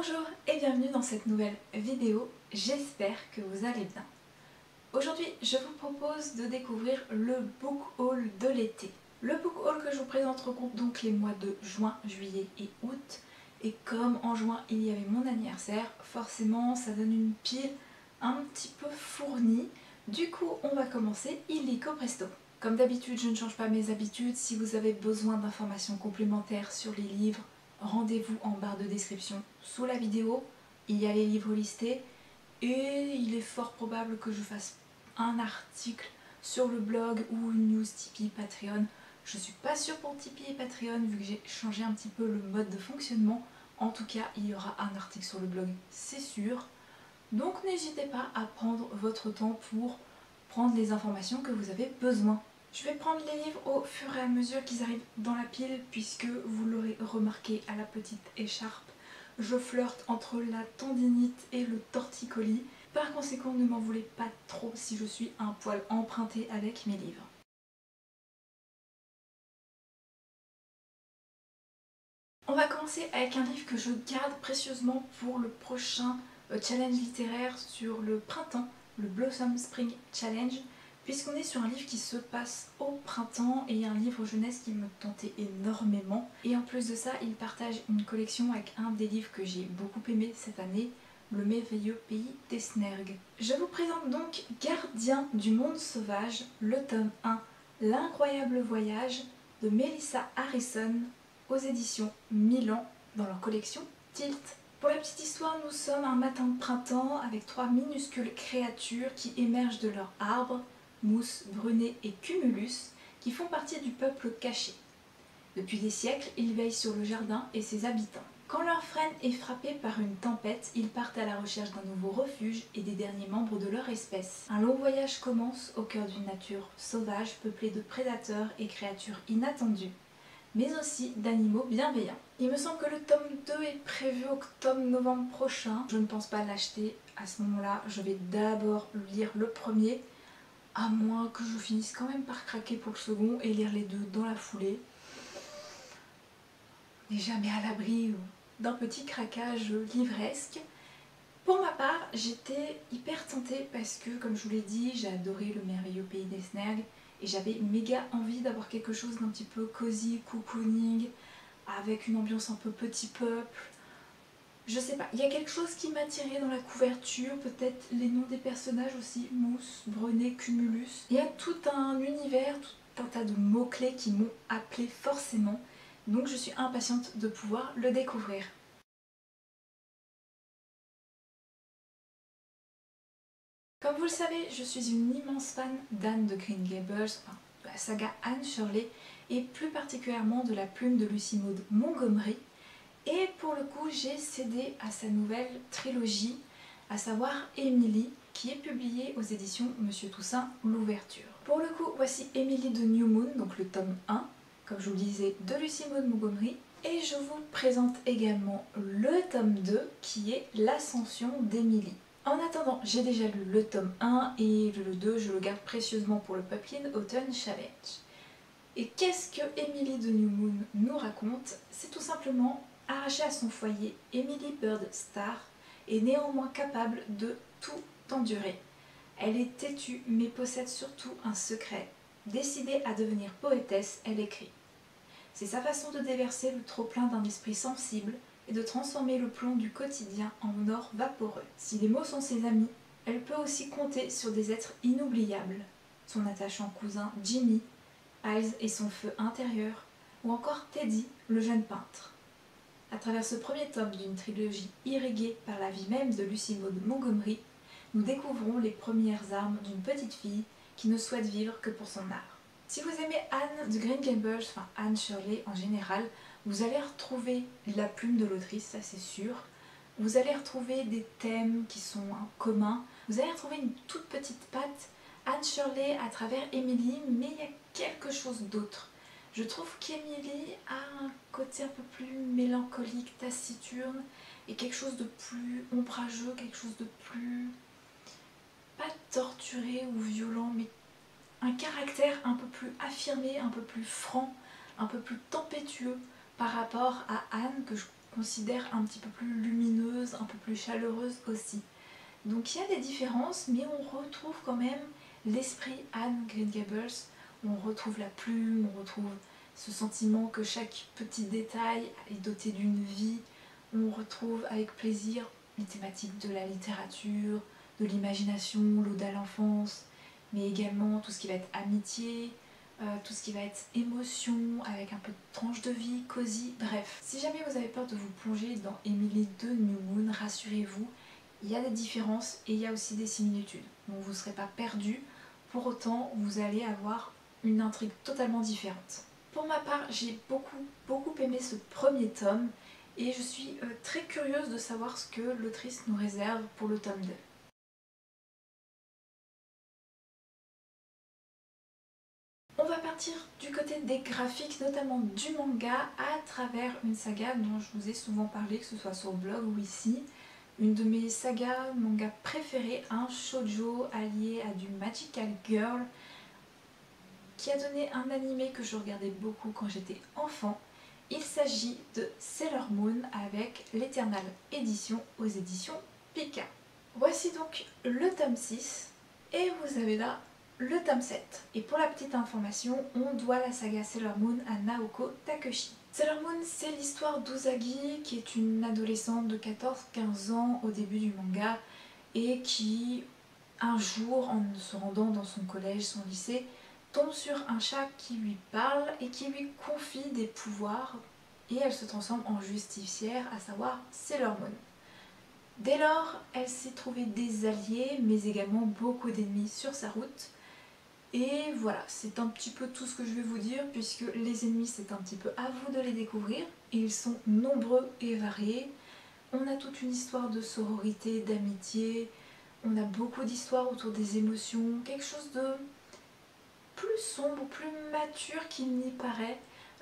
Bonjour et bienvenue dans cette nouvelle vidéo, j'espère que vous allez bien. Aujourd'hui je vous propose de découvrir le book haul de l'été. Le book haul que je vous présente regroupe donc les mois de juin, juillet et août. Et comme en juin il y avait mon anniversaire, forcément ça donne une pile un petit peu fournie. Du coup on va commencer illico presto. Comme d'habitude je ne change pas mes habitudes, si vous avez besoin d'informations complémentaires sur les livres, rendez-vous en barre de description sous la vidéo, il y a les livres listés et il est fort probable que je fasse un article sur le blog ou une news Tipeee Patreon. Je suis pas sûre pour Tipeee et Patreon vu que j'ai changé un petit peu le mode de fonctionnement. En tout cas, il y aura un article sur le blog, c'est sûr. Donc n'hésitez pas à prendre votre temps pour prendre les informations que vous avez besoin. Je vais prendre les livres au fur et à mesure qu'ils arrivent dans la pile puisque vous l'aurez remarqué à la petite écharpe, je flirte entre la tendinite et le torticolis. Par conséquent, ne m'en voulez pas trop si je suis un poil empruntée avec mes livres. On va commencer avec un livre que je garde précieusement pour le prochain challenge littéraire sur le printemps, le Blossom Spring Challenge, puisqu'on est sur un livre qui se passe au printemps et un livre jeunesse qui me tentait énormément. Et en plus de ça, il partage une collection avec un des livres que j'ai beaucoup aimé cette année, Le merveilleux pays des Snergues. Je vous présente donc Gardien du monde sauvage, le tome 1, L'incroyable voyage de Melissa Harrison, aux éditions Milan dans leur collection Tilt. Pour la petite histoire, nous sommes un matin de printemps avec trois minuscules créatures qui émergent de leur arbre, Mousse, Brunet et Cumulus, qui font partie du peuple caché. Depuis des siècles, ils veillent sur le jardin et ses habitants. Quand leur frêne est frappé par une tempête, ils partent à la recherche d'un nouveau refuge et des derniers membres de leur espèce. Un long voyage commence au cœur d'une nature sauvage peuplée de prédateurs et créatures inattendues, mais aussi d'animaux bienveillants. Il me semble que le tome 2 est prévu octobre-novembre prochain. Je ne pense pas l'acheter à ce moment-là. Je vais d'abord lire le premier, à moins que je finisse quand même par craquer pour le second et lire les deux dans la foulée. On n'est jamais à l'abri d'un petit craquage livresque. Pour ma part, j'étais hyper tentée parce que, comme je vous l'ai dit, j'ai adoré Le merveilleux pays des Snergues et j'avais méga envie d'avoir quelque chose d'un petit peu cosy, cocooning, avec une ambiance un peu petit peuple. Je sais pas, il y a quelque chose qui m'attirait dans la couverture, peut-être les noms des personnages aussi, Mousse, Brunet, Cumulus. Il y a tout un univers, tout un tas de mots-clés qui m'ont appelé forcément, donc je suis impatiente de pouvoir le découvrir. Comme vous le savez, je suis une immense fan d'Anne de Green Gables, enfin, de la saga Anne Shirley, et plus particulièrement de la plume de Lucy Maud Montgomery. Et pour le coup, j'ai cédé à sa nouvelle trilogie, à savoir Emily, qui est publiée aux éditions Monsieur Toussaint l'ouverture. Pour le coup, voici Emily de New Moon, donc le tome 1, comme je vous le disais, de Lucy Maud Montgomery. Et je vous présente également le tome 2, qui est L'Ascension d'Emily. En attendant, j'ai déjà lu le tome 1 et le 2, je le garde précieusement pour le Pumpkin Autumn Challenge. Et qu'est-ce que Emily de New Moon nous raconte? C'est tout simplement, arrachée à son foyer, Emily Bird Star est néanmoins capable de tout endurer. Elle est têtue mais possède surtout un secret. Décidée à devenir poétesse, elle écrit. C'est sa façon de déverser le trop-plein d'un esprit sensible et de transformer le plomb du quotidien en or vaporeux. Si les mots sont ses amis, elle peut aussi compter sur des êtres inoubliables. Son attachant cousin Jimmy, Ives et son feu intérieur, ou encore Teddy, le jeune peintre. À travers ce premier tome d'une trilogie irriguée par la vie même de Lucy Maud Montgomery, nous découvrons les premières armes d'une petite fille qui ne souhaite vivre que pour son art. Si vous aimez Anne de Green Gables, enfin Anne Shirley en général, vous allez retrouver la plume de l'autrice, ça c'est sûr. Vous allez retrouver des thèmes qui sont communs. Vous allez retrouver une toute petite patte Anne Shirley à travers Emily, mais il y a quelque chose d'autre. Je trouve qu'Emily a un côté un peu plus mélancolique, taciturne, et quelque chose de plus ombrageux, quelque chose de plus, pas torturé ou violent, mais un caractère un peu plus affirmé, un peu plus franc, un peu plus tempétueux par rapport à Anne, que je considère un petit peu plus lumineuse, un peu plus chaleureuse aussi. Donc il y a des différences, mais on retrouve quand même l'esprit Anne Green Gables. On retrouve la plume, on retrouve ce sentiment que chaque petit détail est doté d'une vie. On retrouve avec plaisir les thématiques de la littérature, de l'imagination, l'ode à l'enfance, mais également tout ce qui va être amitié, tout ce qui va être émotion, avec un peu de tranche de vie, cosy, bref. Si jamais vous avez peur de vous plonger dans Emily de New Moon, rassurez-vous, il y a des différences et il y a aussi des similitudes. Donc vous ne serez pas perdu, pour autant vous allez avoir une intrigue totalement différente. Pour ma part, j'ai beaucoup aimé ce premier tome et je suis très curieuse de savoir ce que l'autrice nous réserve pour le tome 2. On va partir du côté des graphiques, notamment du manga, à travers une saga dont je vous ai souvent parlé, que ce soit sur le blog ou ici. Une de mes sagas manga préférées, un shoujo allié à du Magical Girl, qui a donné un animé que je regardais beaucoup quand j'étais enfant. Il s'agit de Sailor Moon avec l'Eternal Édition aux éditions Pika. Voici donc le tome 6 et vous avez là le tome 7. Et pour la petite information, on doit la saga Sailor Moon à Naoko Takeuchi. Sailor Moon, c'est l'histoire d'Uzagi, qui est une adolescente de 14-15 ans au début du manga et qui, un jour, en se rendant dans son collège, son lycée, tombe sur un chat qui lui parle et qui lui confie des pouvoirs et elle se transforme en justicière, à savoir Sailor Moon. Dès lors, elle s'est trouvée des alliés, mais également beaucoup d'ennemis sur sa route. Et voilà, c'est un petit peu tout ce que je vais vous dire, puisque les ennemis, c'est un petit peu à vous de les découvrir. Et ils sont nombreux et variés. On a toute une histoire de sororité, d'amitié. On a beaucoup d'histoires autour des émotions, quelque chose de plus sombre, plus mature qu'il n'y paraît.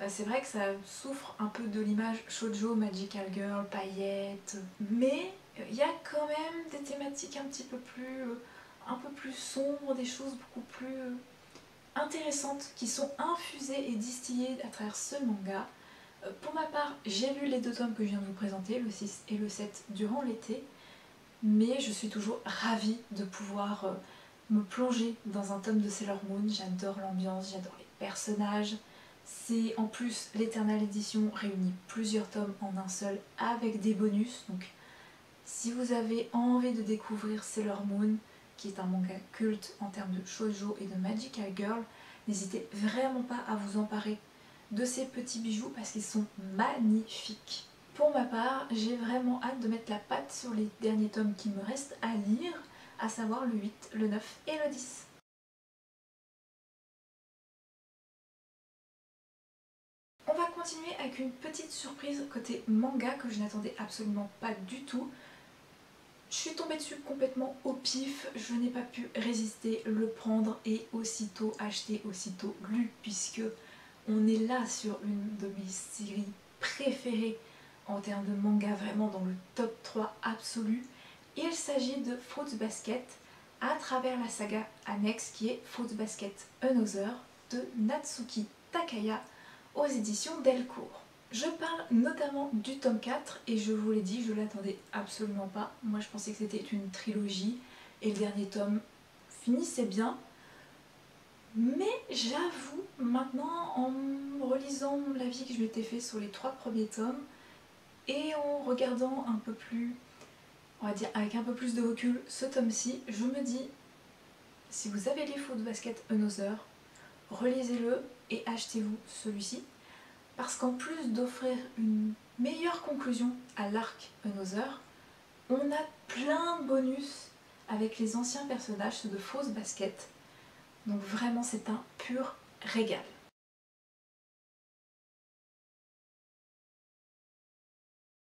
C'est vrai que ça souffre un peu de l'image shoujo, magical girl, paillettes, mais il y a quand même des thématiques un peu plus sombres, des choses beaucoup plus intéressantes qui sont infusées et distillées à travers ce manga. Pour ma part, j'ai lu les 2 tomes que je viens de vous présenter, le 6 et le 7, durant l'été, mais je suis toujours ravie de pouvoir me plonger dans un tome de Sailor Moon. J'adore l'ambiance, j'adore les personnages. C'est en plus l'Eternal Edition réunit plusieurs tomes en un seul avec des bonus. Donc si vous avez envie de découvrir Sailor Moon, qui est un manga culte en termes de shoujo et de magical girl, n'hésitez vraiment pas à vous emparer de ces petits bijoux parce qu'ils sont magnifiques. Pour ma part, j'ai vraiment hâte de mettre la patte sur les derniers tomes qui me restent à lire, à savoir le 8, le 9 et le 10. On va continuer avec une petite surprise côté manga que je n'attendais absolument pas du tout. Je suis tombée dessus complètement au pif, je n'ai pas pu résister, le prendre et aussitôt acheter, aussitôt lu, puisque on est là sur une de mes séries préférées en termes de manga, vraiment dans le top 3 absolu. Il s'agit de Fruits Basket à travers la saga annexe qui est Fruits Basket Another de Natsuki Takaya aux éditions Delcourt. Je parle notamment du tome 4 et je vous l'ai dit, je l'attendais absolument pas. Moi je pensais que c'était une trilogie et le dernier tome finissait bien. Mais j'avoue, maintenant en relisant l'avis que je m'étais fait sur les 3 premiers tomes et en regardant un peu plus, on va dire avec un peu plus de recul, ce tome-ci, je me dis, si vous avez les Fruits Basket Another, relisez-le et achetez-vous celui-ci. Parce qu'en plus d'offrir une meilleure conclusion à l'arc Another, on a plein de bonus avec les anciens personnages, ceux de Fruits Basket. Donc vraiment c'est un pur régal.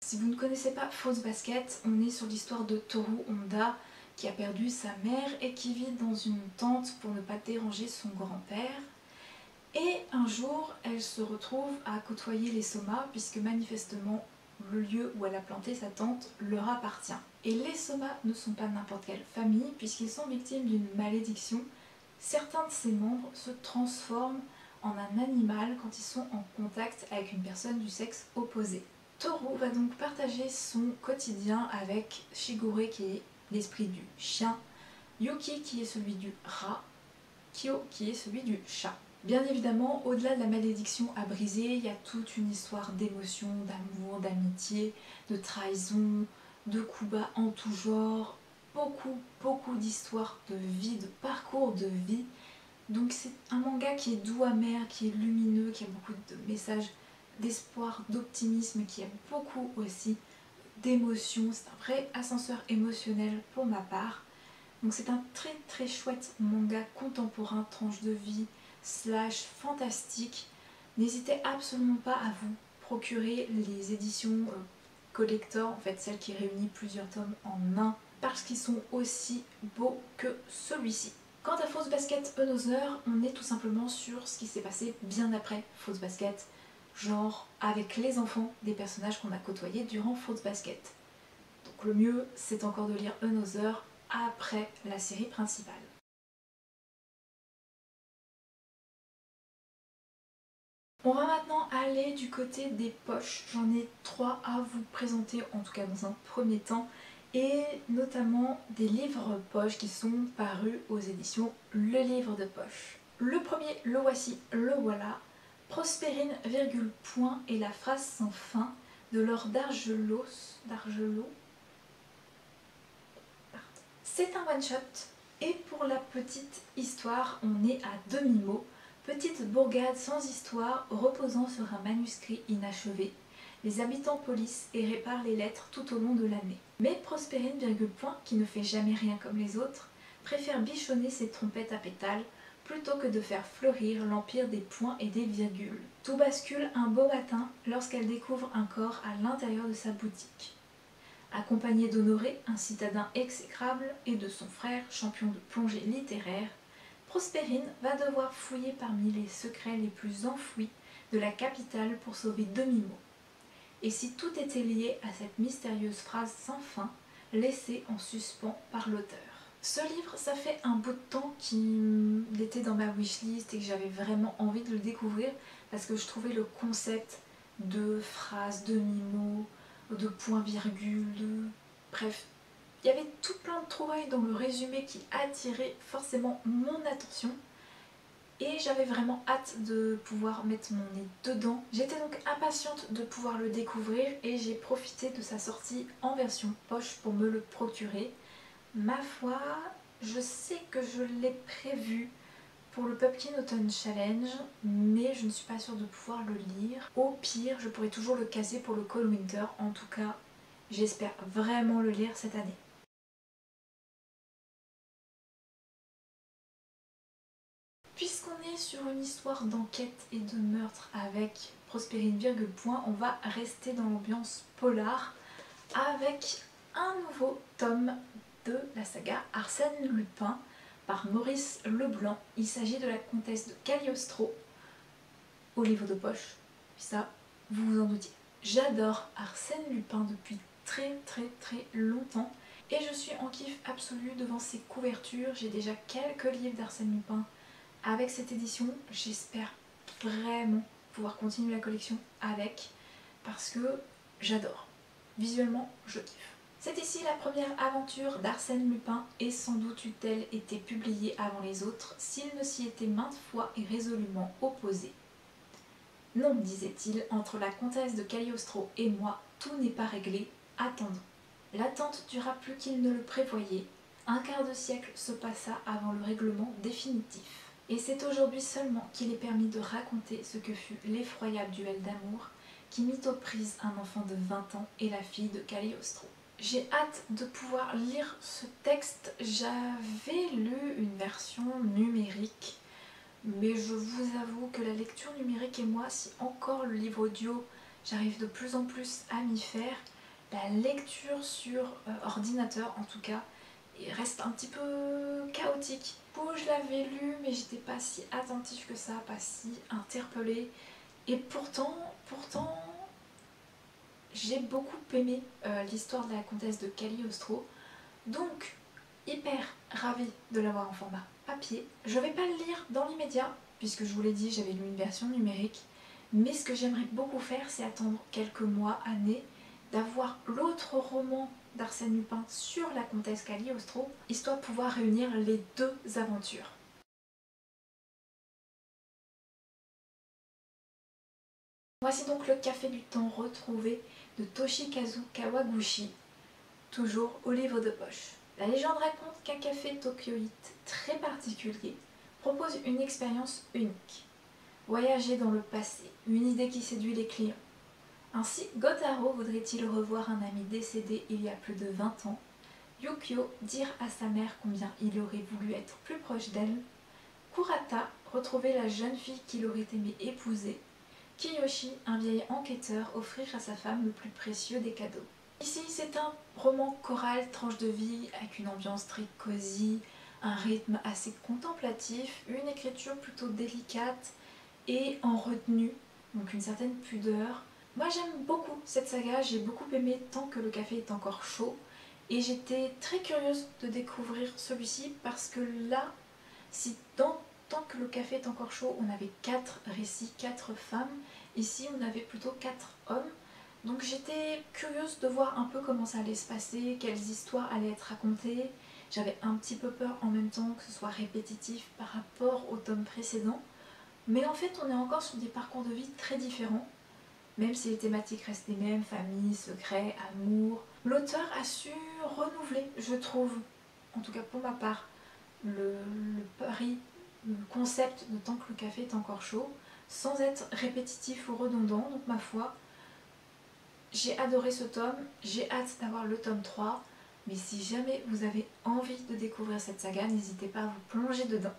Si vous ne connaissez pas Fruits Basket, on est sur l'histoire de Toru Honda qui a perdu sa mère et qui vit dans une tente pour ne pas déranger son grand-père. Et un jour, elle se retrouve à côtoyer les Soma puisque manifestement le lieu où elle a planté sa tente leur appartient. Et les Soma ne sont pas n'importe quelle famille puisqu'ils sont victimes d'une malédiction. Certains de ses membres se transforment en un animal quand ils sont en contact avec une personne du sexe opposé. Toru va donc partager son quotidien avec Shigure qui est l'esprit du chien, Yuki qui est celui du rat, Kyo qui est celui du chat. Bien évidemment, au-delà de la malédiction à briser, il y a toute une histoire d'émotion, d'amour, d'amitié, de trahison, de coups bas en tout genre, beaucoup d'histoires de vie, de parcours de vie. Donc c'est un manga qui est doux amer, qui est lumineux, qui a beaucoup de messages d'espoir, d'optimisme, qui a beaucoup aussi d'émotions. C'est un vrai ascenseur émotionnel pour ma part. Donc c'est un très chouette manga contemporain, tranche de vie, slash fantastique. N'hésitez absolument pas à vous procurer les éditions collector, en fait celles qui réunissent plusieurs tomes en un, parce qu'ils sont aussi beaux que celui-ci. Quant à Fruits Basket Another, on est tout simplement sur ce qui s'est passé bien après Fruits Basket, genre avec les enfants des personnages qu'on a côtoyés durant Fruits Basket. Donc le mieux, c'est encore de lire Another après la série principale. On va maintenant aller du côté des poches. J'en ai 3 à vous présenter, en tout cas dans un premier temps, et notamment des livres poches qui sont parus aux éditions Le Livre de Poche. Le premier, le voici, le voilà. Prospérine, virgule, point et la phrase sans fin de Laure d'Argelot. C'est un one-shot et pour la petite histoire, on est à demi-mot. Petite bourgade sans histoire reposant sur un manuscrit inachevé. Les habitants polissent et réparent les lettres tout au long de l'année. Mais Prospérine, virgule point, qui ne fait jamais rien comme les autres, préfère bichonner ses trompettes à pétales plutôt que de faire fleurir l'empire des points et des virgules. Tout bascule un beau matin lorsqu'elle découvre un corps à l'intérieur de sa boutique. Accompagnée d'Honoré, un citadin exécrable, et de son frère, champion de plongée littéraire, Prospérine va devoir fouiller parmi les secrets les plus enfouis de la capitale pour sauver demi-mot. Et si tout était lié à cette mystérieuse phrase sans fin, laissée en suspens par l'auteur. Ce livre, ça fait un bout de temps qu'il était dans ma wishlist et que j'avais vraiment envie de le découvrir parce que je trouvais le concept de phrases, demi-mots, de points-virgules, bref, il y avait tout plein de trouvailles dans le résumé qui attirait forcément mon attention et j'avais vraiment hâte de pouvoir mettre mon nez dedans. J'étais donc impatiente de pouvoir le découvrir et j'ai profité de sa sortie en version poche pour me le procurer. Ma foi, je sais que je l'ai prévu pour le Pumpkin Autumn Challenge, mais je ne suis pas sûre de pouvoir le lire. Au pire, je pourrais toujours le caser pour le Cold Winter. En tout cas, j'espère vraiment le lire cette année. Puisqu'on est sur une histoire d'enquête et de meurtre avec Prospérine, virgule point, on va rester dans l'ambiance polar avec un nouveau tome de la saga Arsène Lupin par Maurice Leblanc. Il s'agit de la comtesse de Cagliostro au livre de poche. Puis ça, vous vous en doutiez. J'adore Arsène Lupin depuis très longtemps et je suis en kiff absolu devant ses couvertures. J'ai déjà quelques livres d'Arsène Lupin avec cette édition. J'espère vraiment pouvoir continuer la collection avec parce que j'adore. Visuellement, je kiffe. C'est ici la première aventure d'Arsène Lupin et sans doute eût-elle été publiée avant les autres s'il ne s'y était maintes fois et résolument opposé. Non, disait-il, entre la comtesse de Cagliostro et moi, tout n'est pas réglé, attendons. L'attente dura plus qu'il ne le prévoyait. Un quart de siècle se passa avant le règlement définitif. Et c'est aujourd'hui seulement qu'il est permis de raconter ce que fut l'effroyable duel d'amour qui mit aux prises un enfant de 20 ans et la fille de Cagliostro. J'ai hâte de pouvoir lire ce texte. J'avais lu une version numérique, mais je vous avoue que la lecture numérique et moi, si encore le livre audio, j'arrive de plus en plus à m'y faire, la lecture sur ordinateur en tout cas, reste un petit peu chaotique. Du coup, je l'avais lu, mais j'étais pas si attentive que ça, pas si interpellée. Et pourtant, j'ai beaucoup aimé l'histoire de la comtesse de Cagliostro, donc hyper ravie de l'avoir en format papier. Je vais pas le lire dans l'immédiat, puisque je vous l'ai dit, j'avais lu une version numérique, Mais ce que j'aimerais beaucoup faire, c'est attendre quelques mois, années, d'avoir l'autre roman d'Arsène Lupin sur la comtesse Cagliostro, histoire de pouvoir réunir les deux aventures. Voici donc le café du temps retrouvé de Toshikazu Kawaguchi, toujours au livre de poche. La légende raconte qu'un café tokyoïte très particulier propose une expérience unique. Voyager dans le passé, une idée qui séduit les clients. Ainsi, Gotaro voudrait-il revoir un ami décédé il y a plus de 20 ans, Yukio dire à sa mère combien il aurait voulu être plus proche d'elle, Kurata retrouver la jeune fille qu'il aurait aimé épouser, Kiyoshi, un vieil enquêteur, offrir à sa femme le plus précieux des cadeaux. Ici, c'est un roman choral, tranche de vie, avec une ambiance très cosy, un rythme assez contemplatif, une écriture plutôt délicate et en retenue, donc une certaine pudeur. Moi j'aime beaucoup cette saga, j'ai beaucoup aimé Tant que le café est encore chaud, et j'étais très curieuse de découvrir celui-ci parce que là, si dans Tant que le café est encore chaud, on avait 4 récits, 4 femmes, ici on avait plutôt 4 hommes. Donc j'étais curieuse de voir un peu comment ça allait se passer, quelles histoires allaient être racontées. J'avais un petit peu peur en même temps que ce soit répétitif par rapport au tome précédent. Mais en fait on est encore sur des parcours de vie très différents, même si les thématiques restent les mêmes, famille, secret, amour. L'auteur a su renouveler, je trouve, en tout cas pour ma part, le pari, le concept de Tant que le café est encore chaud, sans être répétitif ou redondant. Donc ma foi, j'ai adoré ce tome, j'ai hâte d'avoir le tome 3, mais si jamais vous avez envie de découvrir cette saga, n'hésitez pas à vous plonger dedans.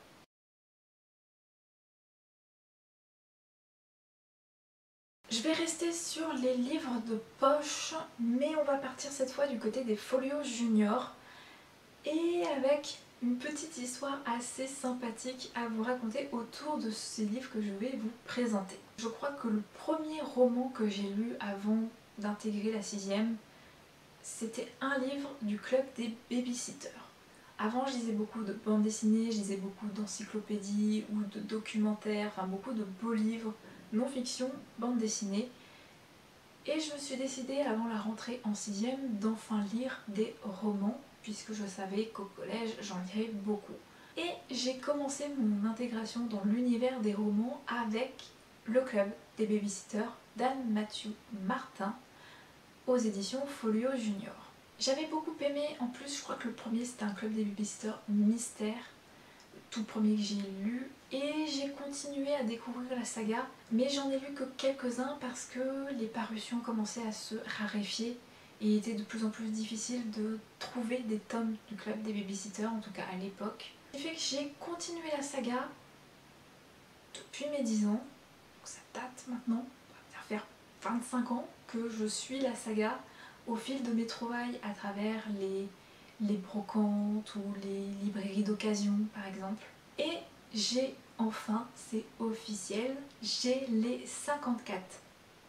Je vais rester sur les livres de poche, mais on va partir cette fois du côté des Folios Junior, et avec une petite histoire assez sympathique à vous raconter autour de ces livres que je vais vous présenter. Je crois que le premier roman que j'ai lu avant d'intégrer la 6e, c'était un livre du club des babysitters. Avant, je lisais beaucoup de bandes dessinées, je lisais beaucoup d'encyclopédies ou de documentaires, enfin beaucoup de beaux livres, non-fiction, bande dessinée. Et je me suis décidée avant la rentrée en 6e d'enfin lire des romans, puisque je savais qu'au collège j'en lirais beaucoup. Et j'ai commencé mon intégration dans l'univers des romans avec le club des babysitters d'Anne Mathieu Martin aux éditions Folio Junior. J'avais beaucoup aimé, en plus je crois que le premier c'était un club des babysitters mystère, le tout premier que j'ai lu, et j'ai continué à découvrir la saga, mais j'en ai lu que quelques-uns parce que les parutions commençaient à se raréfier et il était de plus en plus difficile de trouver des tomes du club des babysitters, en tout cas à l'époque. Ce qui fait que j'ai continué la saga depuis mes 10 ans, donc ça date maintenant, ça va faire 25 ans que je suis la saga au fil de mes trouvailles à travers les brocantes ou les librairies d'occasion par exemple. Et j'ai enfin, c'est officiel, j'ai les 54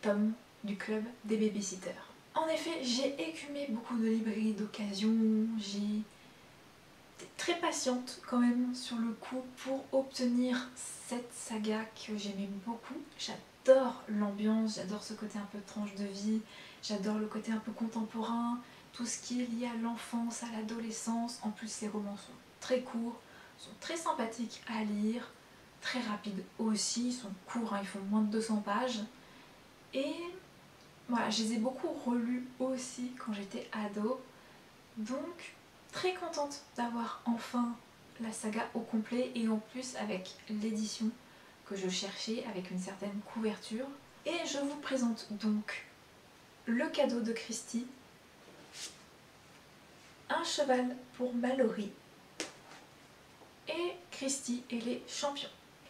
tomes du club des babysitters. En effet, j'ai écumé beaucoup de librairies d'occasion, j'ai été très patiente quand même sur le coup pour obtenir cette saga que j'aimais beaucoup. J'adore l'ambiance, j'adore ce côté un peu tranche de vie, j'adore le côté un peu contemporain, tout ce qui est lié à l'enfance, à l'adolescence. En plus, ces romans sont très courts, sont très sympathiques à lire, très rapides aussi, ils sont courts, hein, ils font moins de 200 pages. Et voilà, je les ai beaucoup relus aussi quand j'étais ado, donc très contente d'avoir enfin la saga au complet et en plus avec l'édition que je cherchais avec une certaine couverture. Et je vous présente donc le cadeau de Christie, un cheval pour Mallory et Christie et les champions.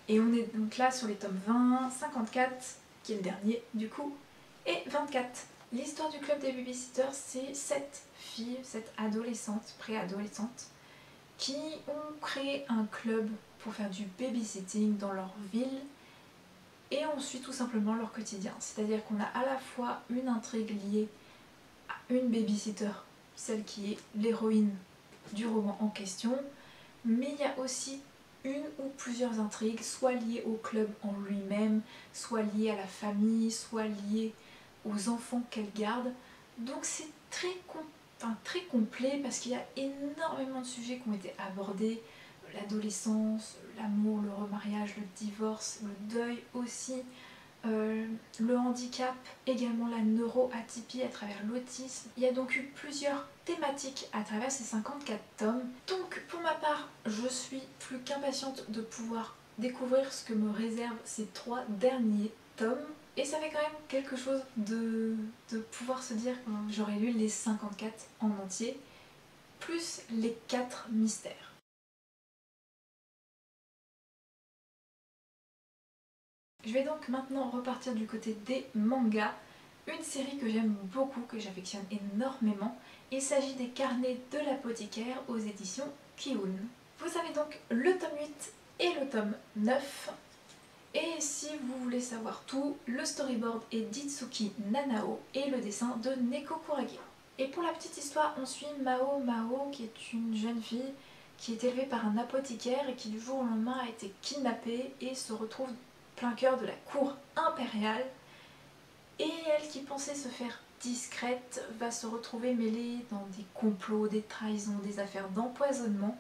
Et on est donc là sur les tomes 20, 54, qui est le dernier du coup, et 24. L'histoire du club des babysitters, c'est 7 filles, 7 adolescentes, préadolescentes, qui ont créé un club pour faire du babysitting dans leur ville et on suit tout simplement leur quotidien. C'est-à-dire qu'on a à la fois une intrigue liée à une babysitter, celle qui est l'héroïne du roman en question, mais il y a aussi une ou plusieurs intrigues, soit liées au club en lui-même, soit liées à la famille, soit liées aux enfants qu'elle garde. Donc c'est très complet parce qu'il y a énormément de sujets qui ont été abordés. L'adolescence, l'amour, le remariage, le divorce, le deuil aussi, le handicap, également la neuroatypie à travers l'autisme. Il y a donc eu plusieurs thématiques à travers ces 54 tomes. Donc pour ma part, je suis plus qu'impatiente de pouvoir découvrir ce que me réservent ces 3 derniers tomes. Et ça fait quand même quelque chose de pouvoir se dire que j'aurais lu les 54 en entier, plus les 4 mystères. Je vais donc maintenant repartir du côté des mangas, une série que j'aime beaucoup, que j'affectionne énormément. Il s'agit des Carnets de l'apothicaire aux éditions Kiun. Vous avez donc le tome 8 et le tome 9. Et si vous voulez savoir tout, le storyboard est d'Itsuki Nanao et le dessin de Neko Kurage. Et pour la petite histoire, on suit Mao Mao, qui est une jeune fille qui est élevée par un apothicaire et qui du jour au lendemain a été kidnappée et se retrouve plein cœur de la cour impériale. Et elle, qui pensait se faire discrète, va se retrouver mêlée dans des complots, des trahisons, des affaires d'empoisonnement.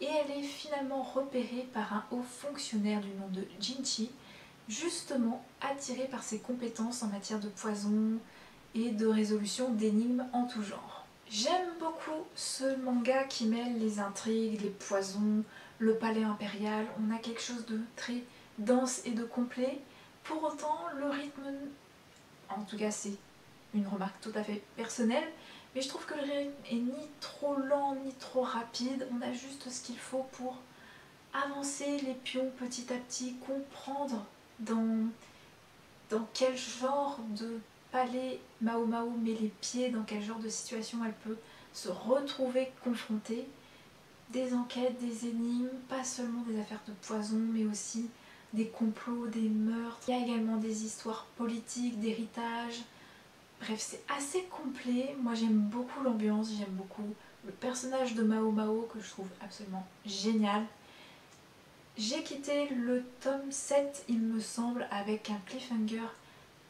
Et elle est finalement repérée par un haut fonctionnaire du nom de Jinchi, justement attiré par ses compétences en matière de poison et de résolution d'énigmes en tout genre. J'aime beaucoup ce manga qui mêle les intrigues, les poisons, le palais impérial. On a quelque chose de très dense et de complet. Pour autant, le rythme, en tout cas c'est une remarque tout à fait personnelle, mais je trouve que le rythme est ni trop lent ni trop rapide. On a juste ce qu'il faut pour avancer les pions petit à petit, comprendre dans quel genre de palais Mao Mao met les pieds, dans quel genre de situation elle peut se retrouver confrontée. Des enquêtes, des énigmes, pas seulement des affaires de poison, mais aussi des complots, des meurtres. Il y a également des histoires politiques, d'héritage. Bref, c'est assez complet. Moi j'aime beaucoup l'ambiance, j'aime beaucoup le personnage de Mao Mao que je trouve absolument génial. J'ai quitté le tome 7, il me semble, avec un cliffhanger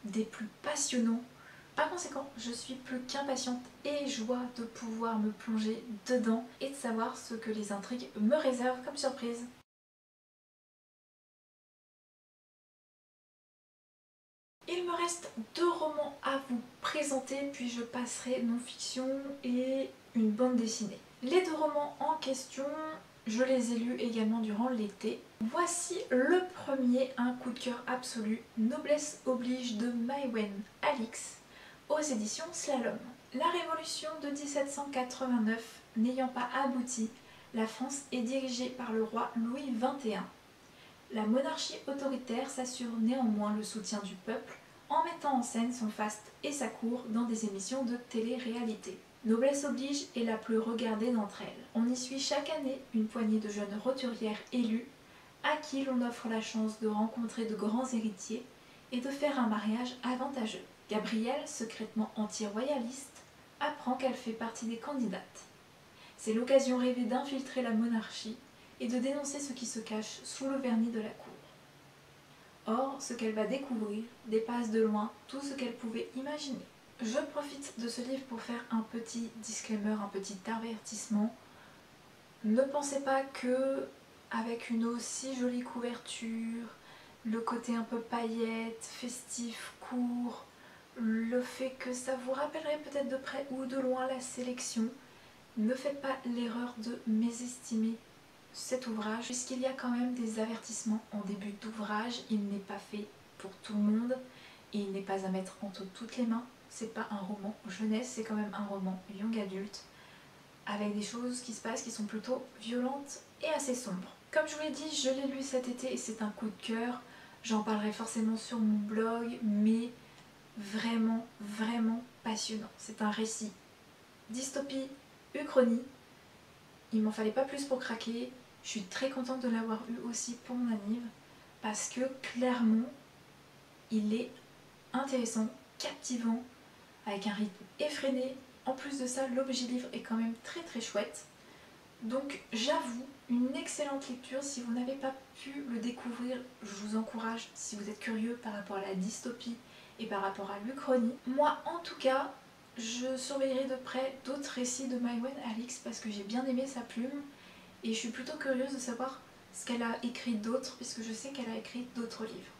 des plus passionnants. Par conséquent, je suis plus qu'impatiente et joie de pouvoir me plonger dedans et de savoir ce que les intrigues me réservent comme surprise. Il me reste 2 romans à vous présenter, puis je passerai non-fiction et une bande dessinée. Les 2 romans en question, je les ai lus également durant l'été. Voici le premier, un coup de cœur absolu, Noblesse oblige de Maïwenn Alix, aux éditions Slalom. La révolution de 1789 n'ayant pas abouti, la France est dirigée par le roi Louis XXI. La monarchie autoritaire s'assure néanmoins le soutien du peuple en mettant en scène son faste et sa cour dans des émissions de télé-réalité. Noblesse oblige est la plus regardée d'entre elles. On y suit chaque année une poignée de jeunes roturières élues à qui l'on offre la chance de rencontrer de grands héritiers et de faire un mariage avantageux. Gabrielle, secrètement anti-royaliste, apprend qu'elle fait partie des candidates. C'est l'occasion rêvée d'infiltrer la monarchie et de dénoncer ce qui se cache sous le vernis de la cour. Or, ce qu'elle va découvrir dépasse de loin tout ce qu'elle pouvait imaginer. Je profite de ce livre pour faire un petit disclaimer, un petit avertissement. Ne pensez pas que, avec une aussi jolie couverture, le côté un peu paillettes, festif, court, le fait que ça vous rappellerait peut-être de près ou de loin la sélection, ne faites pas l'erreur de mésestimer cet ouvrage, puisqu'il y a quand même des avertissements en début d'ouvrage. Il n'est pas fait pour tout le monde et il n'est pas à mettre entre toutes les mains. C'est pas un roman jeunesse, c'est quand même un roman young adulte avec des choses qui se passent qui sont plutôt violentes et assez sombres. Comme je vous l'ai dit, je l'ai lu cet été et c'est un coup de cœur. J'en parlerai forcément sur mon blog, mais vraiment passionnant. C'est un récit dystopie, uchronie. Il m'en fallait pas plus pour craquer. Je suis très contente de l'avoir eu aussi pour mon anniv parce que clairement il est intéressant, captivant, avec un rythme effréné. En plus de ça, l'objet livre est quand même très chouette. Donc j'avoue une excellente lecture. Si vous n'avez pas pu le découvrir, je vous encourage, si vous êtes curieux par rapport à la dystopie et par rapport à l'Uchronie. Moi en tout cas, je surveillerai de près d'autres récits de Maïwenn Alix parce que j'ai bien aimé sa plume et je suis plutôt curieuse de savoir ce qu'elle a écrit d'autre puisque je sais qu'elle a écrit d'autres livres.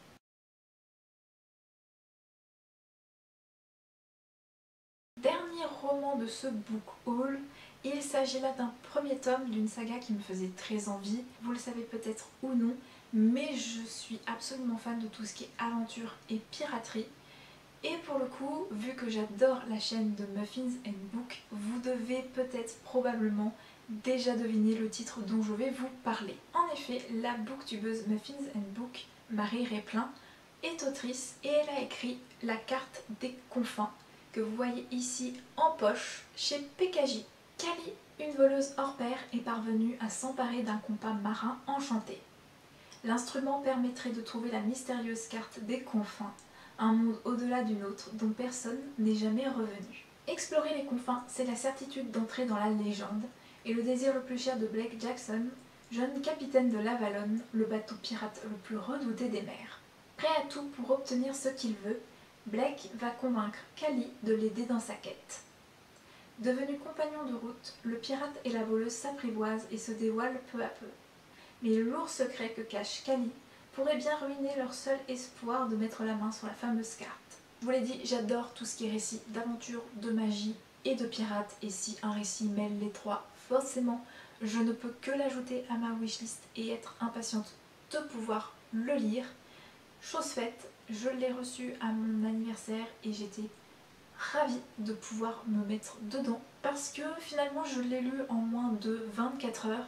Dernier roman de ce book haul, il s'agit là d'un premier tome d'une saga qui me faisait très envie, vous le savez peut-être ou non, mais je suis absolument fan de tout ce qui est aventure et piraterie. Et pour le coup, vu que j'adore la chaîne de Muffins and Book, vous devez peut-être probablement déjà deviner le titre dont je vais vous parler. En effet, la booktubeuse Muffins and Book, Marie Réplin, est autrice et elle a écrit La carte des confins, que vous voyez ici en poche chez PKJ. Kali, une voleuse hors pair, est parvenue à s'emparer d'un compas marin enchanté. L'instrument permettrait de trouver la mystérieuse carte des confins, un monde au-delà du nôtre dont personne n'est jamais revenu. Explorer les confins, c'est la certitude d'entrer dans la légende et le désir le plus cher de Blake Jackson, jeune capitaine de l'Avalon, le bateau pirate le plus redouté des mers. Prêt à tout pour obtenir ce qu'il veut, Blake va convaincre Kali de l'aider dans sa quête. Devenus compagnons de route, le pirate et la voleuse s'apprivoisent et se dévoilent peu à peu. Mais le lourd secret que cache Kali pourrait bien ruiner leur seul espoir de mettre la main sur la fameuse carte. Je vous l'ai dit, j'adore tout ce qui est récit d'aventure, de magie et de pirates, et si un récit mêle les trois, forcément, je ne peux que l'ajouter à ma wishlist et être impatiente de pouvoir le lire. Chose faite, je l'ai reçu à mon anniversaire et j'étais ravie de pouvoir me mettre dedans parce que finalement je l'ai lu en moins de 24 heures.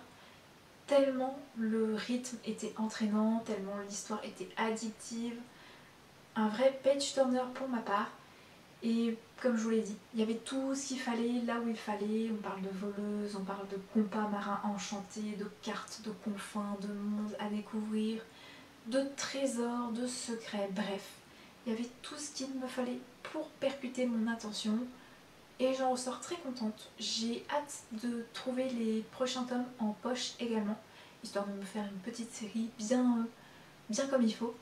Tellement le rythme était entraînant, tellement l'histoire était addictive, un vrai page turner pour ma part. Et comme je vous l'ai dit, il y avait tout ce qu'il fallait là où il fallait. On parle de voleuse, on parle de compas marins enchantés, de cartes, de confins, de mondes à découvrir, de trésors, de secrets, bref. Il y avait tout ce qu'il me fallait pour percuter mon attention. Et j'en ressors très contente. J'ai hâte de trouver les prochains tomes en poche également, histoire de me faire une petite série bien comme il faut.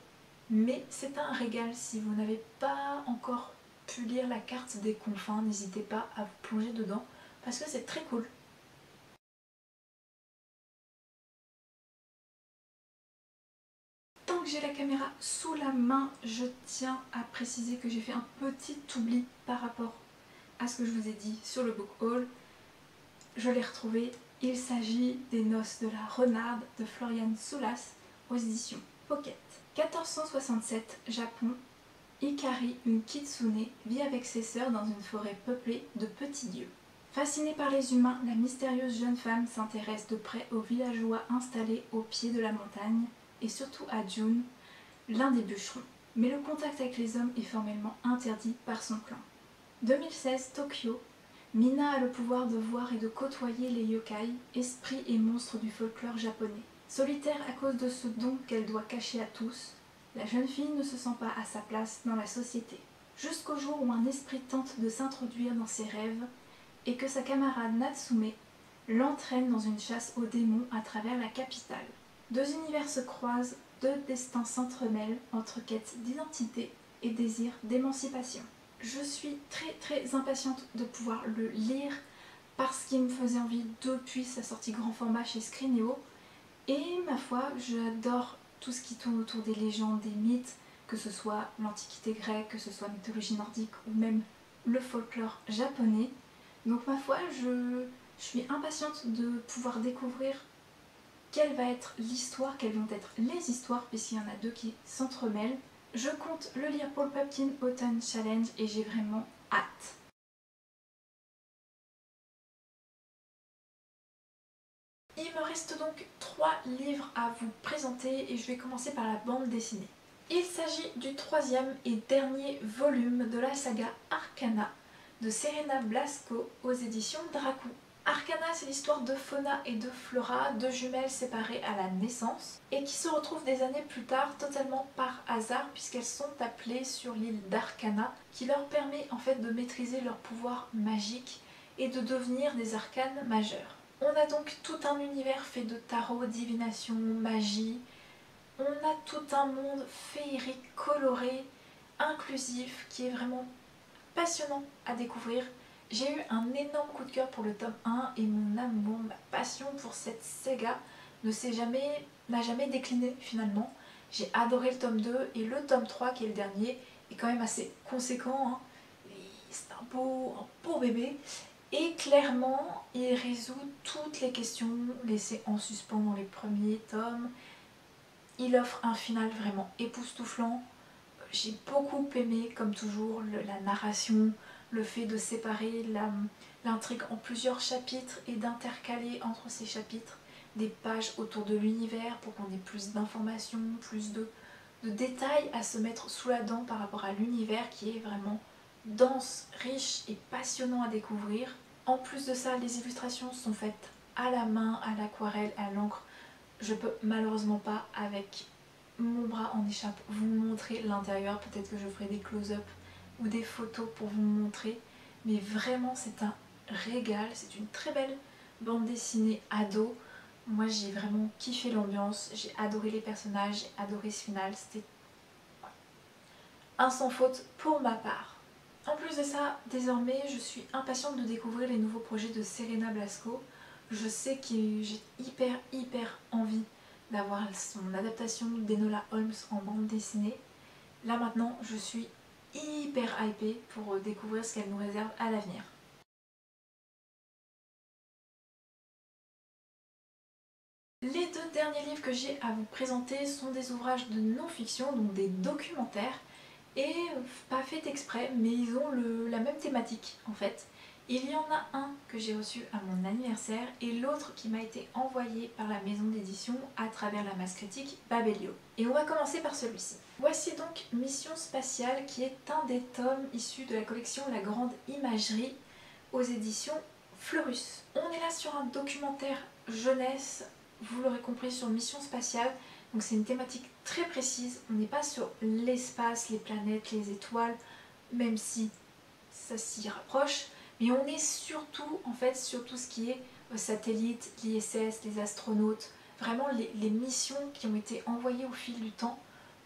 Mais c'est un régal. Si vous n'avez pas encore pu lire la carte des confins, n'hésitez pas à vous plonger dedans parce que c'est très cool. Tant que j'ai la caméra sous la main, je tiens à préciser que j'ai fait un petit oubli par rapport à ce que je vous ai dit sur le book haul. Je l'ai retrouvé, il s'agit des Noces de la Renarde de Florian Soulas aux éditions Pocket. 1467, Japon. Ikari, une kitsune, vit avec ses sœurs dans une forêt peuplée de petits dieux. Fascinée par les humains, la mystérieuse jeune femme s'intéresse de près aux villageois installés au pied de la montagne et surtout à Jun, l'un des bûcherons. Mais le contact avec les hommes est formellement interdit par son clan. 2016, Tokyo. Mina a le pouvoir de voir et de côtoyer les yokai, esprits et monstres du folklore japonais. Solitaire à cause de ce don qu'elle doit cacher à tous, la jeune fille ne se sent pas à sa place dans la société. Jusqu'au jour où un esprit tente de s'introduire dans ses rêves et que sa camarade Natsume l'entraîne dans une chasse aux démons à travers la capitale. Deux univers se croisent, deux destins s'entremêlent entre quête d'identité et désir d'émancipation. Je suis très impatiente de pouvoir le lire parce qu'il me faisait envie depuis sa sortie grand format chez Scrineo. Et ma foi, j'adore tout ce qui tourne autour des légendes, des mythes, que ce soit l'Antiquité grecque, que ce soit la mythologie nordique ou même le folklore japonais. Donc ma foi, je suis impatiente de pouvoir découvrir quelle va être l'histoire, quelles vont être les histoires, puisqu'il y en a deux qui s'entremêlent. Je compte le lire pour le Pumpkin Autumn Challenge et j'ai vraiment hâte. Il me reste donc 3 livres à vous présenter et je vais commencer par la bande dessinée. Il s'agit du 3e et dernier volume de la saga Arcana de Serena Blasco aux éditions Dracou. Arcana, c'est l'histoire de Fauna et de Flora, deux jumelles séparées à la naissance et qui se retrouvent des années plus tard totalement par hasard puisqu'elles sont appelées sur l'île d'Arcana qui leur permet en fait de maîtriser leur pouvoir magique et de devenir des arcanes majeurs. On a donc tout un univers fait de tarot, divination, magie. On a tout un monde féerique, coloré, inclusif, qui est vraiment passionnant à découvrir. J'ai eu un énorme coup de cœur pour le tome 1 et mon amour, ma passion pour cette saga n'a jamais décliné finalement. J'ai adoré le tome 2 et le tome 3 qui est le dernier est quand même assez conséquent, hein. C'est un beau bébé et clairement il résout toutes les questions laissées en suspens dans les premiers tomes. Il offre un final vraiment époustouflant. J'ai beaucoup aimé, comme toujours, la narration, le fait de séparer l'intrigue en plusieurs chapitres et d'intercaler entre ces chapitres des pages autour de l'univers pour qu'on ait plus d'informations, plus de détails à se mettre sous la dent par rapport à l'univers qui est vraiment dense, riche et passionnant à découvrir. En plus de ça, les illustrations sont faites à la main, à l'aquarelle, à l'encre. Je peux malheureusement pas, avec mon bras en échappe, vous montrer l'intérieur. Peut-être que je ferai des close-up ou des photos pour vous montrer. Mais vraiment, c'est un régal. C'est une très belle bande dessinée ado. Moi, j'ai vraiment kiffé l'ambiance. J'ai adoré les personnages, j'ai adoré ce final. C'était un sans faute pour ma part. En plus de ça, désormais, je suis impatiente de découvrir les nouveaux projets de Serena Blasco. Je sais que j'ai hyper envie d'avoir son adaptation d'Enola Holmes en bande dessinée. Là maintenant, je suis hyper hypée pour découvrir ce qu'elle nous réserve à l'avenir. Les deux derniers livres que j'ai à vous présenter sont des ouvrages de non-fiction, donc des documentaires, et pas fait exprès, mais ils ont la même thématique en fait. Il y en a un que j'ai reçu à mon anniversaire et l'autre qui m'a été envoyé par la maison d'édition à travers la masse critique Babelio. Et on va commencer par celui-ci. Voici donc Mission Spatiale qui est un des tomes issus de la collection La Grande Imagerie aux éditions Fleurus. On est là sur un documentaire jeunesse, vous l'aurez compris, sur Mission Spatiale. Donc c'est une thématique très précise, on n'est pas sur l'espace, les planètes, les étoiles, même si ça s'y rapproche, mais on est surtout en fait sur tout ce qui est satellites, l'ISS, les astronautes, vraiment les missions qui ont été envoyées au fil du temps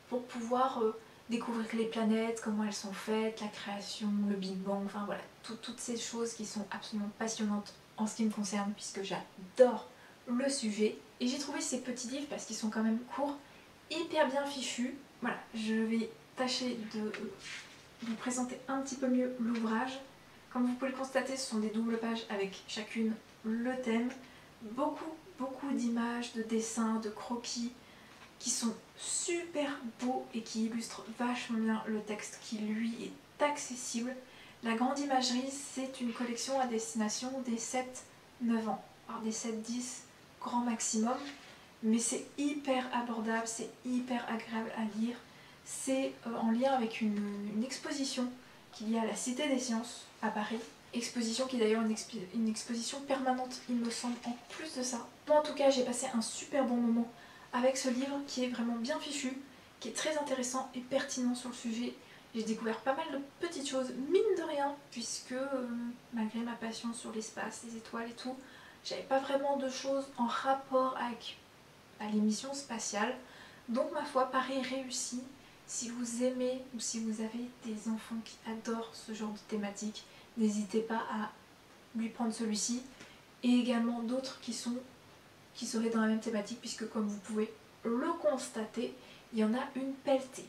pour pouvoir découvrir les planètes, comment elles sont faites, la création, le Big Bang, enfin voilà, toutes ces choses qui sont absolument passionnantes en ce qui me concerne puisque j'adore le sujet. Et j'ai trouvé ces petits livres, parce qu'ils sont quand même courts, hyper bien fichus. Voilà, je vais tâcher de vous présenter un petit peu mieux l'ouvrage. Comme vous pouvez le constater, ce sont des doubles pages avec chacune le thème. Beaucoup d'images, de dessins, de croquis qui sont super beaux et qui illustrent vachement bien le texte qui lui est accessible. La Grande Imagerie, c'est une collection à destination des 7-9 ans, alors des 7-10 grand maximum, mais c'est hyper abordable, c'est hyper agréable à lire. C'est en lien avec une exposition qu'il y a à la Cité des Sciences à Paris. Exposition qui est d'ailleurs une exposition permanente, il me semble, en plus de ça. Moi en tout cas, j'ai passé un super bon moment avec ce livre qui est vraiment bien fichu, qui est très intéressant et pertinent sur le sujet. J'ai découvert pas mal de petites choses, mine de rien, puisque malgré ma passion sur l'espace, les étoiles et tout, j'avais pas vraiment de choses en rapport avec les missions spatiales. Donc ma foi, pari réussi. Si vous aimez ou si vous avez des enfants qui adorent ce genre de thématique, n'hésitez pas à lui prendre celui-ci. Et également d'autres qui seraient dans la même thématique, puisque comme vous pouvez le constater, il y en a une pelletée.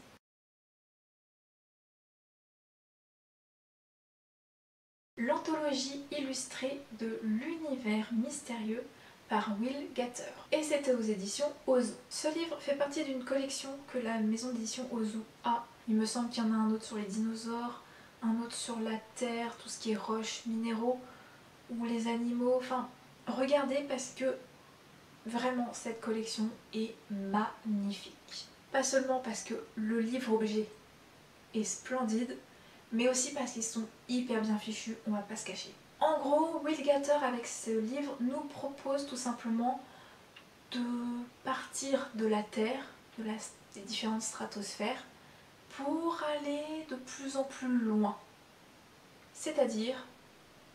L'anthologie illustrée de l'univers mystérieux par Will Gatter. Et c'était aux éditions Ozu. Ce livre fait partie d'une collection que la maison d'édition Ozu a. Il me semble qu'il y en a un autre sur les dinosaures, un autre sur la terre, tout ce qui est roches, minéraux, ou les animaux. Enfin, regardez parce que vraiment cette collection est magnifique. Pas seulement parce que le livre-objet est splendide, mais aussi parce qu'ils sont hyper bien fichus, on va pas se cacher. En gros, Will Gatter avec ce livre nous propose tout simplement de partir de la Terre, des différentes stratosphères, pour aller de plus en plus loin. C'est-à-dire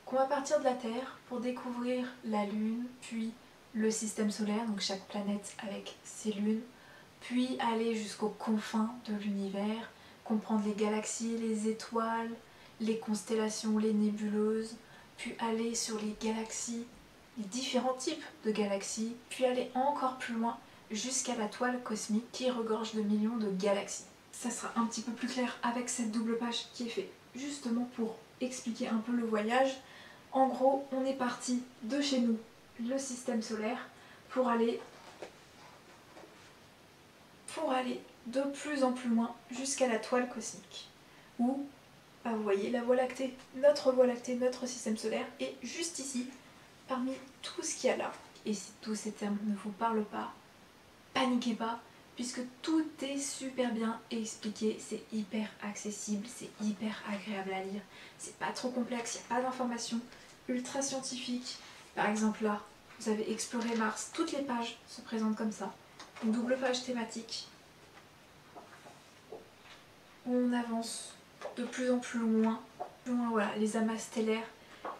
qu'on va partir de la Terre pour découvrir la Lune, puis le système solaire, donc chaque planète avec ses lunes, puis aller jusqu'aux confins de l'univers, comprendre les galaxies, les étoiles, les constellations, les nébuleuses, puis aller sur les galaxies, les différents types de galaxies, puis aller encore plus loin jusqu'à la toile cosmique qui regorge de millions de galaxies. Ça sera un petit peu plus clair avec cette double page qui est faite justement pour expliquer un peu le voyage. En gros, on est parti de chez nous, le système solaire, pour aller de plus en plus loin jusqu'à la toile cosmique. Où, bah vous voyez, la Voie lactée, notre système solaire, est juste ici, parmi tout ce qu'il y a là. Et si tous ces termes ne vous parlent pas, paniquez pas, puisque tout est super bien expliqué, c'est hyper accessible, c'est hyper agréable à lire, c'est pas trop complexe, il n'y a pas d'informations ultra scientifiques. Par exemple là, vous avez exploré Mars, toutes les pages se présentent comme ça, une double page thématique, où on avance de plus en plus loin, voilà, les amas stellaires,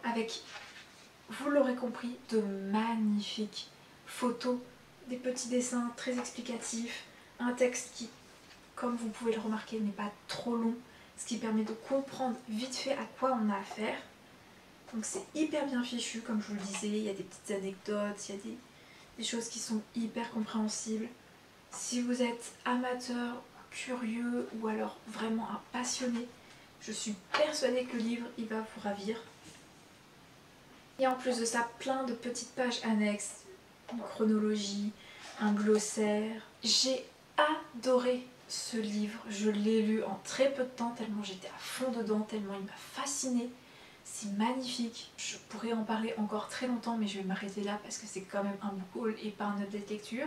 avec, vous l'aurez compris, de magnifiques photos, des petits dessins très explicatifs, un texte qui, comme vous pouvez le remarquer, n'est pas trop long, ce qui permet de comprendre vite fait à quoi on a affaire. Donc c'est hyper bien fichu, comme je vous le disais, il y a des petites anecdotes, il y a des choses qui sont hyper compréhensibles. Si vous êtes amateur, curieux ou alors vraiment un passionné, je suis persuadée que le livre il va vous ravir. Il y a en plus de ça plein de petites pages annexes, une chronologie, un glossaire. J'ai adoré ce livre, je l'ai lu en très peu de temps tellement j'étais à fond dedans, tellement il m'a fascinée. C'est magnifique, je pourrais en parler encore très longtemps mais je vais m'arrêter là parce que c'est quand même un book haul et pas un update lecture.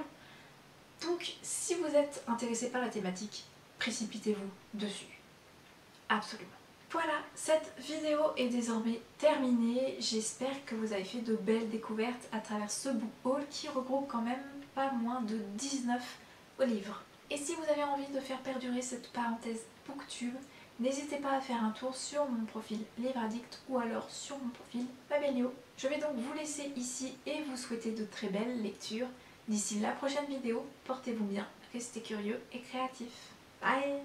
Donc si vous êtes intéressé par la thématique, précipitez-vous dessus, absolument. Voilà, cette vidéo est désormais terminée. J'espère que vous avez fait de belles découvertes à travers ce book haul qui regroupe quand même pas moins de 19 livres. Et si vous avez envie de faire perdurer cette parenthèse booktube, n'hésitez pas à faire un tour sur mon profil Livre Addict ou alors sur mon profil Babelio. Je vais donc vous laisser ici et vous souhaiter de très belles lectures. D'ici la prochaine vidéo, portez-vous bien, restez curieux et créatifs. Bye!